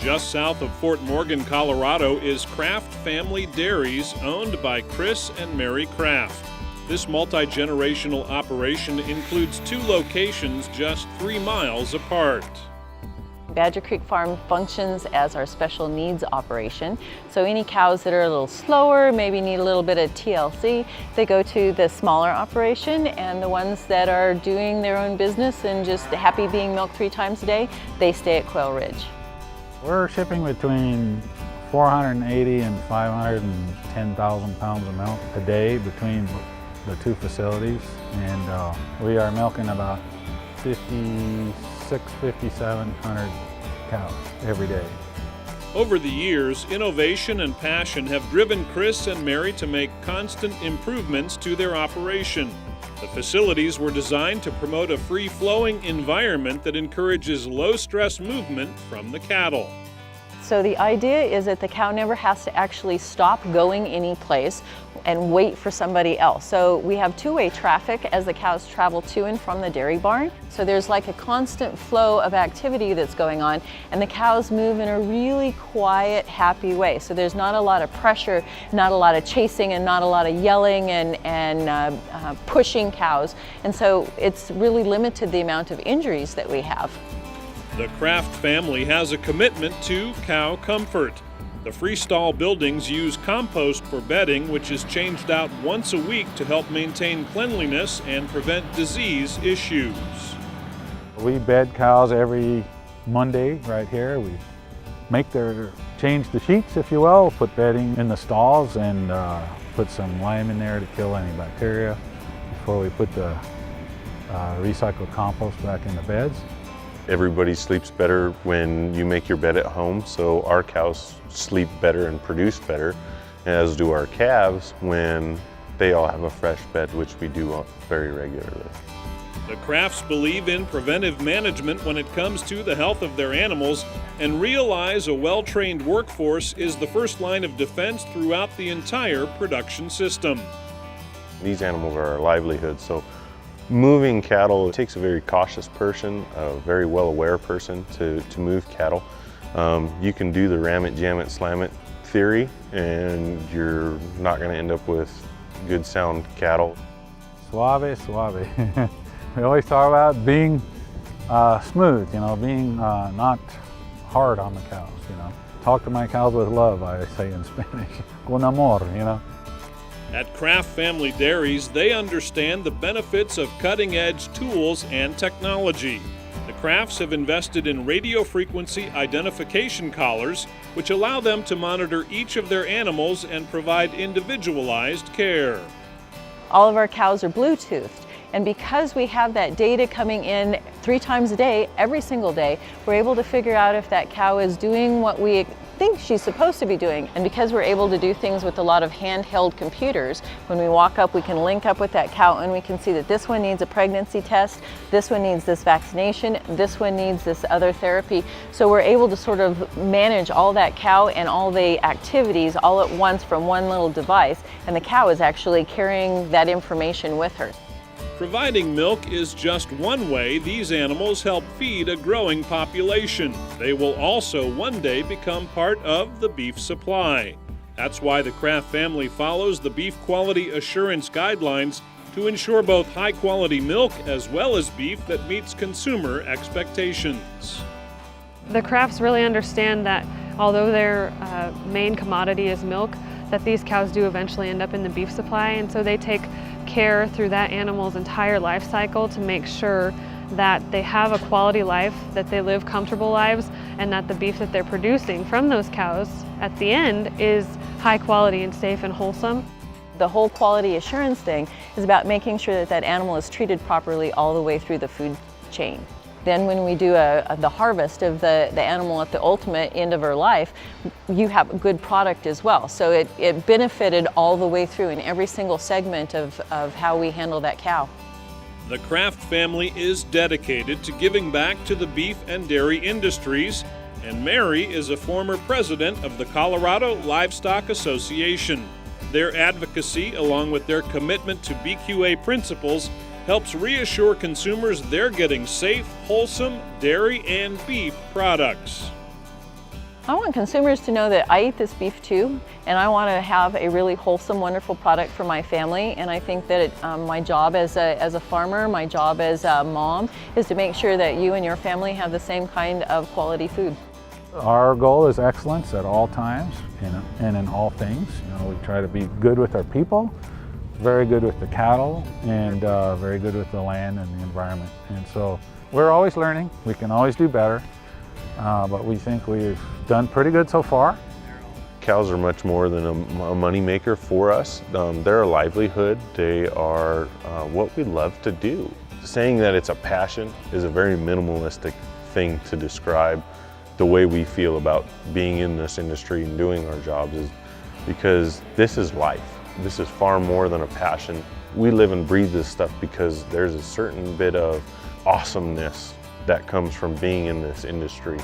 Just south of Fort Morgan, Colorado is Kraft Family Dairies, owned by Chris and Mary Kraft. This multi-generational operation includes 2 locations just 3 miles apart. Badger Creek Farm functions as our special needs operation. So any cows that are a little slower, maybe need a little bit of TLC, they go to the smaller operation, and the ones that are doing their own business and just happy being milked 3 times a day, they stay at Quail Ridge. We're shipping between 480 and 510,000 pounds of milk a day between the 2 facilities, and we are milking about 5,700 cows every day. Over the years, innovation and passion have driven Chris and Mary to make constant improvements to their operation. The facilities were designed to promote a free-flowing environment that encourages low-stress movement from the cattle. So the idea is that the cow never has to actually stop going any place and wait for somebody else. So we have 2-way traffic as the cows travel to and from the dairy barn. So there's like a constant flow of activity that's going on, and the cows move in a really quiet, happy way. So there's not a lot of pressure, not a lot of chasing, and not a lot of yelling and pushing cows. And so it's really limited the amount of injuries that we have. The Kraft family has a commitment to cow comfort. The freestall buildings use compost for bedding, which is changed out once a week to help maintain cleanliness and prevent disease issues. We bed cows every Monday right here. We change the sheets, if you will, put bedding in the stalls, and put some lime in there to kill any bacteria before we put the recycled compost back in the beds. Everybody sleeps better when you make your bed at home, so our cows sleep better and produce better, as do our calves when they all have a fresh bed, which we do very regularly. The Krafts believe in preventive management when it comes to the health of their animals and realize a well-trained workforce is the first line of defense throughout the entire production system. These animals are our livelihood, so moving cattle, it takes a very cautious person, a very well-aware person to move cattle. You can do the ram it, jam it, slam it theory, and you're not going to end up with good sound cattle. Suave, suave. We always talk about being smooth, being not hard on the cows, Talk to my cows with love, I say in Spanish. Con amor, At Kraft Family Dairies, they understand the benefits of cutting-edge tools and technology. The Krafts have invested in radio frequency identification collars, which allow them to monitor each of their animals and provide individualized care. All of our cows are Bluetoothed, and because we have that data coming in 3 times a day, every single day, we're able to figure out if that cow is doing what we think she's supposed to be doing. And because we're able to do things with a lot of handheld computers, when we walk up, we can link up with that cow and we can see that this one needs a pregnancy test, this one needs this vaccination, this one needs this other therapy. So we're able to sort of manage all that cow and all the activities all at once from one little device, and the cow is actually carrying that information with her. Providing milk is just one way these animals help feed a growing population. They will also one day become part of the beef supply. That's why the Kraft family follows the Beef Quality Assurance Guidelines to ensure both high-quality milk as well as beef that meets consumer expectations. The Krafts really understand that although their main commodity is milk, that these cows do eventually end up in the beef supply, and so they take care through that animal's entire life cycle to make sure that they have a quality life, that they live comfortable lives, and that the beef that they're producing from those cows at the end is high quality and safe and wholesome. The whole quality assurance thing is about making sure that that animal is treated properly all the way through the food chain. Then when we do the harvest of the animal at the ultimate end of her life, you have a good product as well. So it benefited all the way through in every single segment of how we handle that cow. The Kraft family is dedicated to giving back to the beef and dairy industries, and Mary is a former president of the Colorado Livestock Association. Their advocacy, along with their commitment to BQA principles, helps reassure consumers they're getting safe, wholesome dairy and beef products. I want consumers to know that I eat this beef too, and I want to have a really wholesome, wonderful product for my family. And I think that my job as a farmer, my job as a mom, is to make sure that you and your family have the same kind of quality food. Our goal is excellence at all times and in all things. You know, we try to be good with our people, very good with the cattle, and very good with the land and the environment. And so we're always learning. We can always do better. But we think we've done pretty good so far. Cows are much more than a money maker for us. They're a livelihood. They are what we love to do. Saying that it's a passion is a very minimalistic thing to describe the way we feel about being in this industry and doing our jobs, is because this is life. This is far more than a passion. We live and breathe this stuff because there's a certain bit of awesomeness that comes from being in this industry.